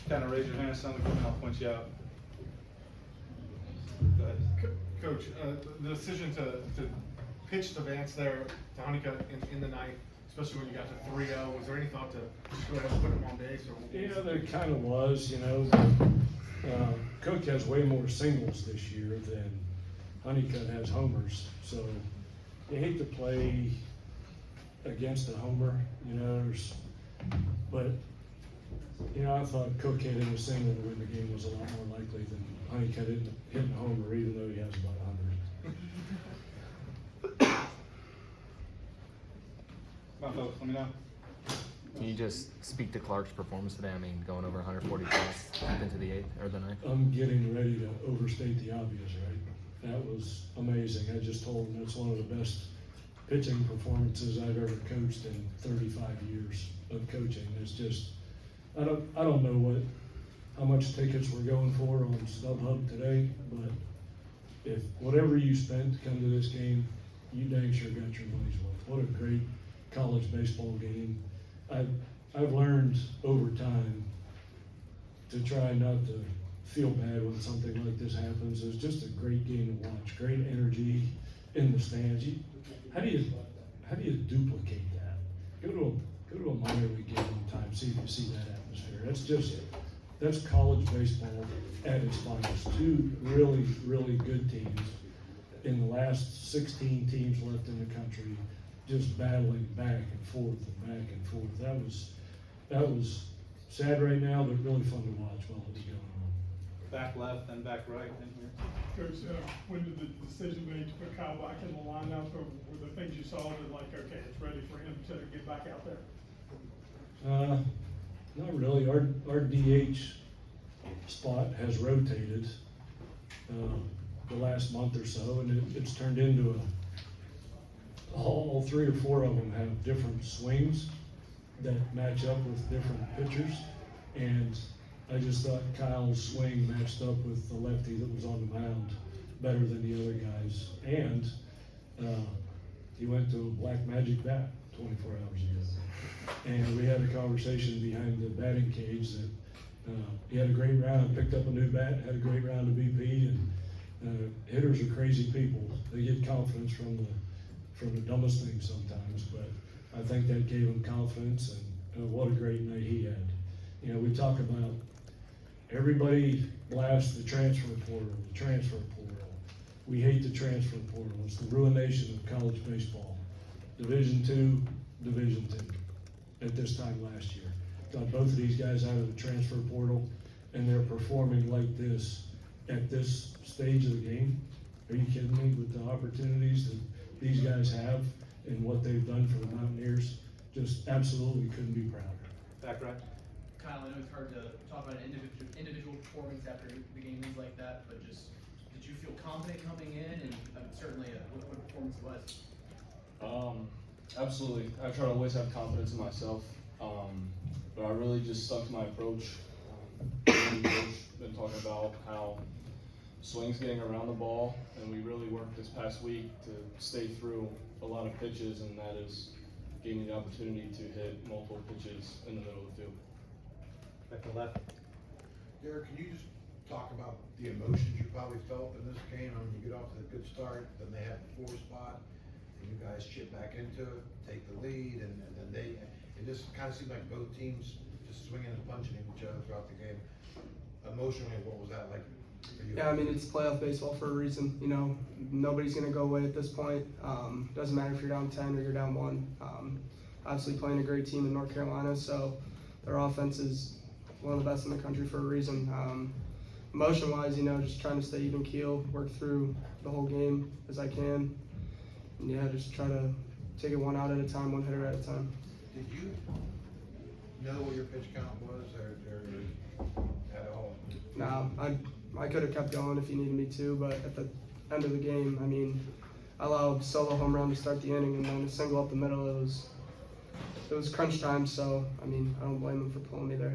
kind of raise your hand, son, and I'll point you out. Go ahead. Coach, the decision to pitch to Vance there to Honeycutt in the ninth, especially when you got to 3-0, was there any thought to just go ahead and put him on base? Or Yeah, there kind of was, you know. Cook has way more singles this year than Honeycutt has homers, so you hate to play against a homer, you know. But you know, I thought Cook hitting a single to win the game was a lot more likely than Honeycutt hitting a homer, even though he has about 100. Come on, folks, let me know. Can you just speak to Clark's performance today? I mean, going over 140 plus into the 8th or the 9th? I'm getting ready to overstate the obvious, right? That was amazing. I just told him that's one of the best pitching performances I've ever coached in 35 years of coaching. It's just, I don't know how much tickets we're going for on StubHub today, but if whatever you spent to come to this game, you dang sure got your money's worth. What a great college baseball game. I've learned over time to try not to feel bad when something like this happens. It's just a great game to watch, great energy in the stands. How do you duplicate that? Go to a minor league game one time, see if you see that atmosphere. That's college baseball at its finest. Two really, really good teams in the last 16 teams left in the country, just battling back and forth and back and forth. That was sad right now, but really fun to watch while it was going on. Back left, then back right, in here. Coach, when did the decision made to put Kyle back in the lineup, or were the things you saw that like, okay, it's ready for him to get back out there? Not really. Our DH spot has rotated the last month or so, and it's turned into all 3 or 4 of them have different swings that match up with different pitchers, and I just thought Kyle's swing matched up with the lefty that was on the mound better than the other guys, and he went to a black magic bat 24 hours ago, and we had a conversation behind the batting cage that he had a great round, picked up a new bat, had a great round of BP, and hitters are crazy people. They get confidence from the dumbest things sometimes, but I think that gave him confidence, and what a great night he had. You know, we talk about everybody blasts the transfer portal. We hate the transfer portal. It's the ruination of college baseball. Division II, Division II at this time last year. Got both of these guys out of the transfer portal, and they're performing like this at this stage of the game. Are you kidding me? With the opportunities that these guys have and what they've done for the Mountaineers, just absolutely couldn't be prouder. Back right. Kyle, I know it's hard to talk about an individual performance after the game is like that, but just did you feel confident coming in, and certainly what performance it was? Absolutely. I try to always have confidence in myself, but I really just stuck to my approach. Been talking about how swings getting around the ball, and we really worked this past week to stay through a lot of pitches, and that is gave me the opportunity to hit multiple pitches in the middle of the field. Back to left. Derek, can you just talk about the emotions you probably felt in this game? I mean, you get off to a good start, then they have the 4 spot, and you guys chip back into it, take the lead, and then it just kind of seemed like both teams just swinging and punching each other throughout the game. Emotionally, what was that like for you? Yeah, I mean, it's playoff baseball for a reason. You know, nobody's going to go away at this point. Doesn't matter if you're down 10 or you're down 1. Obviously playing a great team in North Carolina, so their offense is one of the best in the country for a reason. Emotion-wise, you know, just trying to stay even keel, work through the whole game as I can. And yeah, just try to take it one out at a time, one hitter at a time. Did you know what your pitch count was, or at all? No, I could have kept going if you needed me to, but at the end of the game, I mean, I allowed solo home run to start the inning, and then a single up the middle. It was crunch time, so I mean, I don't blame them for pulling me there.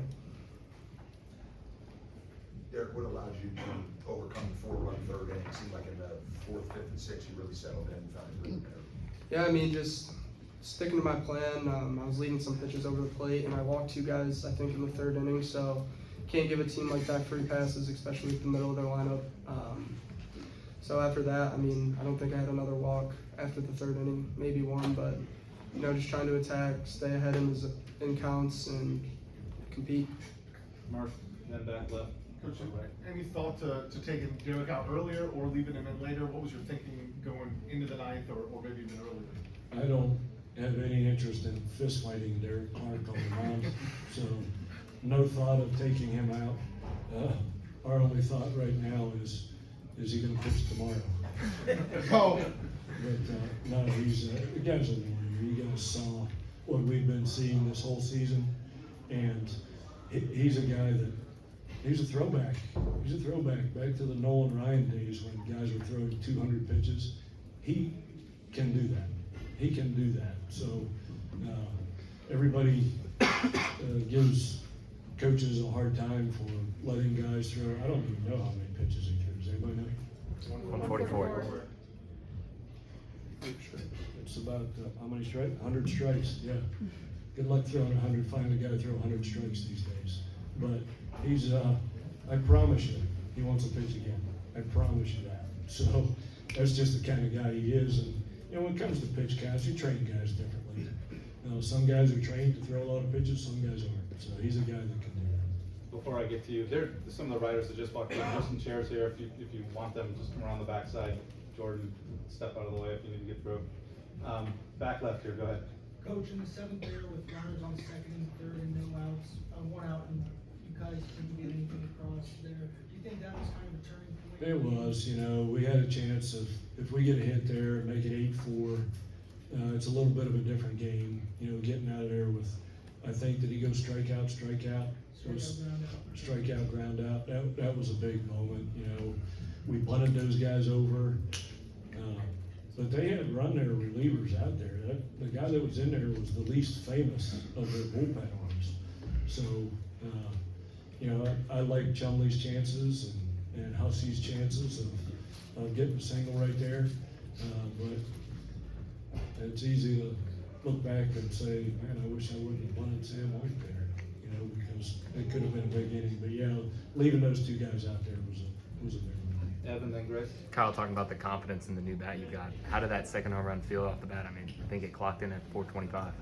Derek, what allowed you to overcome the 4-run third inning? It seemed like in the 4th, 5th, and 6th, you really settled in and found a rhythm there. Yeah, I mean, just sticking to my plan. I was leading some pitches over the plate, and I walked 2 guys, I think, in the 3rd inning, so can't give a team like that free passes, especially with the middle of their lineup. So after that, I mean, I don't think I had another walk after the third inning, maybe one, but you know, just trying to attack, stay ahead in counts, and compete. Mark, then back left. Coach, any thought to taking Derek out earlier or leaving him in later? What was your thinking going into the ninth or maybe even earlier? I don't have any interest in fist fighting Derek Clark on the mound, so no thought of taking him out. Our only thought right now is he gonna pitch tomorrow? Oh. But, no, the guy's a warrior. You guys saw what we've been seeing this whole season, and he's a guy that, he's a throwback. He's a throwback back to the Nolan Ryan days when guys were throwing 200 pitches. He can do that. He can do that. So, everybody gives coaches a hard time for letting guys throw. I don't even know how many pitches he throws. Anybody know? 144. It's about, how many strikes? 100 strikes, yeah. Good luck throwing 100, finding a guy to throw 100 strikes these days. But he's, I promise you, he wants to pitch again. I promise you that. So that's just the kind of guy he is. And, you know, when it comes to pitch counts, you train guys differently. You know, some guys are trained to throw a lot of pitches, some guys aren't. So he's a guy that can do that. Before I get to you, there are some of the riders that just walked in. There's some chairs here. If you want them, just come around the backside. Jordan, step out of the way if you need to get through. Back left here, go ahead. Coach, in the seventh there with runners on second and third and no outs, one out, and you guys didn't get anything across there. Do you think that was kind of a turning point? It was, you know, we had a chance of, if we get a hit there and make it 8-4, it's a little bit of a different game, you know, getting out of there with, I think, did he go strikeout? Strikeout, ground out. That was a big moment, you know. We bunted those guys over, but they had run their relievers out there. The guy that was in there was the least famous of their bullpen arms. So, you know, I like Chumley's chances and Hussey's chances of getting a single right there. But it's easy to look back and say, man, I wish I wouldn't have bunted Sam White there, you know, because it could have been a big inning. But yeah, leaving those two guys out there was a big one. Evan, then Grace. Kyle, talking about the confidence in the new bat you got. How did that second home run feel off the bat? I mean, I think it clocked in at 425.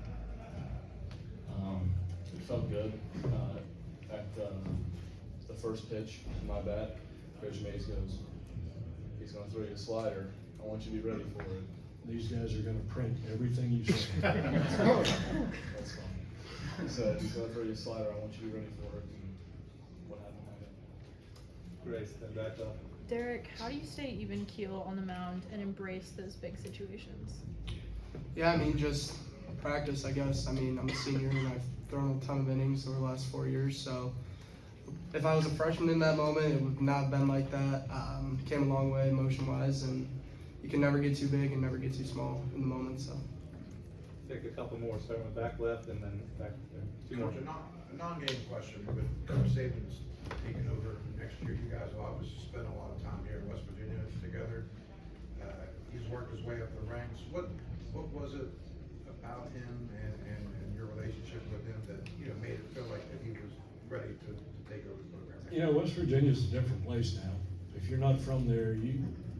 It felt good. At the first pitch, my bat, Coach Mazey goes, he's going to throw you a slider. I want you to be ready for it. These guys are gonna print everything you say. That's fine. He said, he's going to throw you a slider. I want you to be ready for it. And what happened? Grace, then back up. Derek, how do you stay even keel on the mound and embrace those big situations? Yeah, I mean, just practice, I guess. I mean, I'm a senior and I've thrown a ton of innings over the last 4 years, so if I was a freshman in that moment, it would not have been like that. Came a long way motion-wise, and you can never get too big and never get too small in the moment, so. Take a couple more, starting with back left and then back there. Two more. Coach, a non-game question, but Coach Saban's taking over next year. You guys will obviously spend a lot of time here in West Virginia together. He's worked his way up the ranks. What was it about him and your relationship with him that, you know, made it feel like that he was ready to take over the program? You know, West Virginia's a different place now. If you're not from there,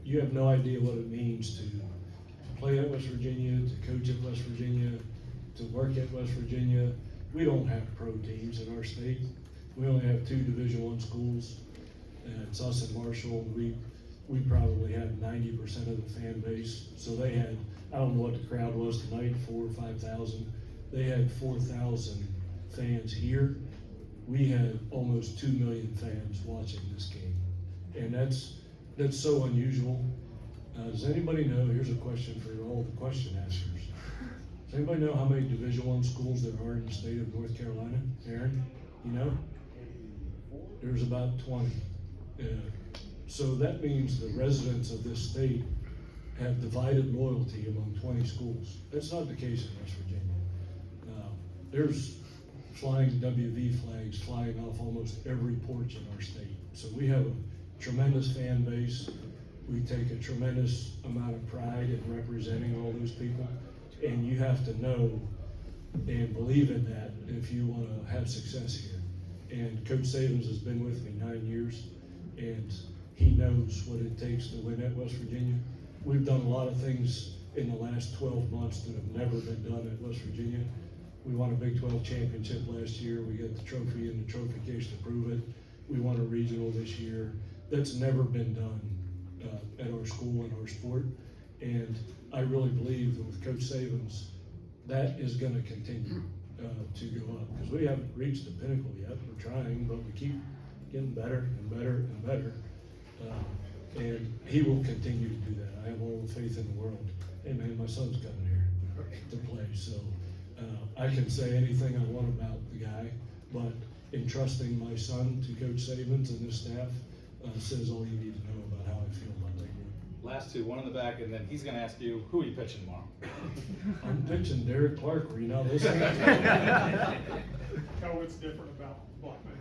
you have no idea what it means to play at West Virginia, to coach at West Virginia, to work at West Virginia. We don't have pro teams in our state. We only have 2 Division I schools, and it's us and Marshall. We probably had 90% of the fan base. So they had, I don't know what the crowd was tonight, 4,000 or 5,000. They had 4,000 fans here. We had almost 2 million fans watching this game, and that's so unusual. Does anybody know? Here's a question for all the question askers. Does anybody know how many Division I schools there are in the state of North Carolina? Aaron, you know? There's about 20. So that means the residents of this state have divided loyalty among 20 schools. That's not the case in West Virginia. There's flying WV flags flying off almost every porch in our state. So we have a tremendous fan base. We take a tremendous amount of pride in representing all those people. And you have to know and believe in that if you want to have success here. And Coach Savins has been with me 9 years, and he knows what it takes to win at West Virginia. We've done a lot of things in the last 12 months that have never been done at West Virginia. We won a Big 12 championship last year. We got the trophy and the trophy case to prove it. We won a regional this year. That's never been done at our school and our sport. And I really believe that with Coach Savins, that is going to continue to go up, because we haven't reached the pinnacle yet. We're trying, but we keep getting better and better and better. And he will continue to do that. I have all the faith in the world. Hey man, my son's coming here to play, so I can say anything I want about the guy, but entrusting my son to Coach Savins and his staff says all you need to know about how I feel about that group. Last two, one in the back, and then he's gonna ask you, who are you pitching tomorrow? I'm pitching Derek Clark, were you not listening? Tell what's different about Black Magic.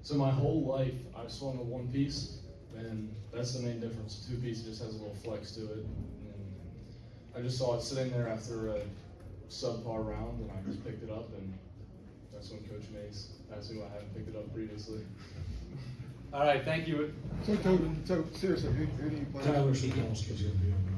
So my whole life, I've swung a one piece, and that's the main difference. Two piece just has a little flex to it. And I just saw it sitting there after a subpar round, and I just picked it up, and that's when Coach Mace asked me why I hadn't picked it up previously. All right, thank you. So seriously, who do you play? Tyler Sokolski's gonna be on the